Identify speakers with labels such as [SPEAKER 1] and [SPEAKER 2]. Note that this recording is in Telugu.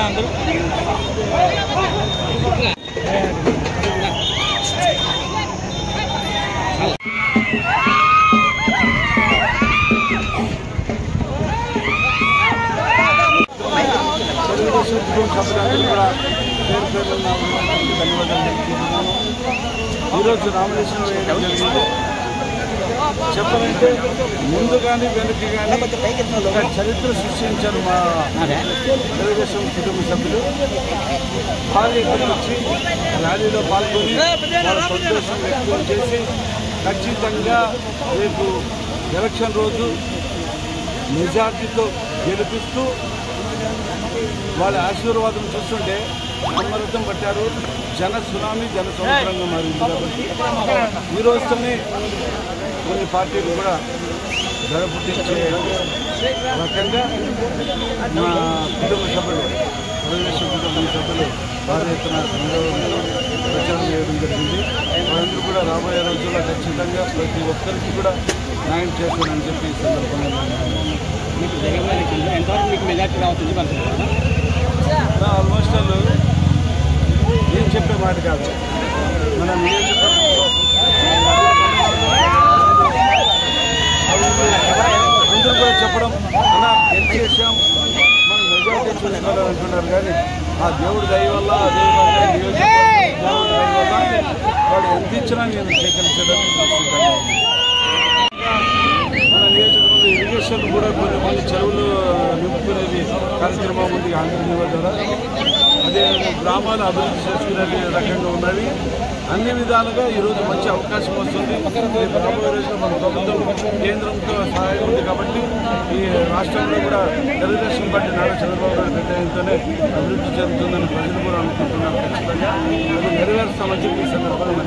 [SPEAKER 1] అందరూ
[SPEAKER 2] ఈరోజు నామినేషన్ వేయడం జరిగింది. చెప్పాలంటే ముందు కానీ వెనక్కి కానీ ఒక చరిత్ర సృష్టించారు మా తెలుగుదేశం కుటుంబ సభ్యులు. వాళ్ళు ఇక్కడికి వచ్చి ర్యాలీలో పాల్గొని వాళ్ళ సంతోషం వ్యక్తం చేసి ఖచ్చితంగా రేపు ఎలక్షన్ రోజు మెజార్టీతో గెలిపిస్తూ వాళ్ళ ఆశీర్వాదం చూస్తుంటే అమృతం పట్టారు. జన సునామీ జన సముద్రంగా మారింది. కాబట్టి ఈ రోజుతోనే కొన్ని పార్టీలు కూడా ధర పుట్టించే రకంగా మా కుటుంబ సభ్యులు తెలుగుదేశం కుటుంబ సభ్యులు భారీ ఎత్తున ప్రచారం చేయడం జరిగింది. వాళ్ళందరూ కూడా రాబోయే రోజుల్లో ఖచ్చితంగా ప్రతి ఒక్కరికి కూడా న్యాయం చేస్తారని చెప్పి ఈ సందర్భంగా
[SPEAKER 1] మీకు ఎంతవరకు మీకు మెజార్టీ రావచ్చు?
[SPEAKER 2] ఆల్మోస్ట్ వాళ్ళు నేను చెప్పే మాట కాదు, మన నియోజకవర్గంలో అందరూ కూడా చెప్పడం అలా ఎంత చేసాం మనం మెజార్టీ చూసుకోవాలని అంటున్నారు. కానీ ఆ దేవుడి దయ వల్ల ఆ దేవుడి వల్ల నియోజకవర్గం దేవుడి దయ వల్ల వాడు ఎంత ఇచ్చినా నేను స్వీకరించడానికి మన నియోజకవర్గంలో ఇరిగేషన్ కూడా కొన్ని చెరువులు నింపుకునేది కార్యక్రమం ఉంది ఆంధ్రప్రదేశ్ ద్వారా. అదే గ్రామాలు అభివృద్ధి చేసుకునే రకంగా ఉన్నవి. అన్ని విధాలుగా ఈరోజు మంచి అవకాశం వస్తుంది. రాబోయే రోజుల్లో మన ప్రభుత్వం కేంద్రంతో సహాయం ఉంది. కాబట్టి ఈ రాష్ట్రంలో కూడా తెలుగుదేశం పార్టీ నారా చంద్రబాబు గారి నిర్ణయంతోనే అభివృద్ధి జరుగుతుందని ప్రజలు కూడా అనుకుంటున్నారు. ఖచ్చితంగా అది నెరవేరుస్తామని చెప్పి ఈ సందర్భంగా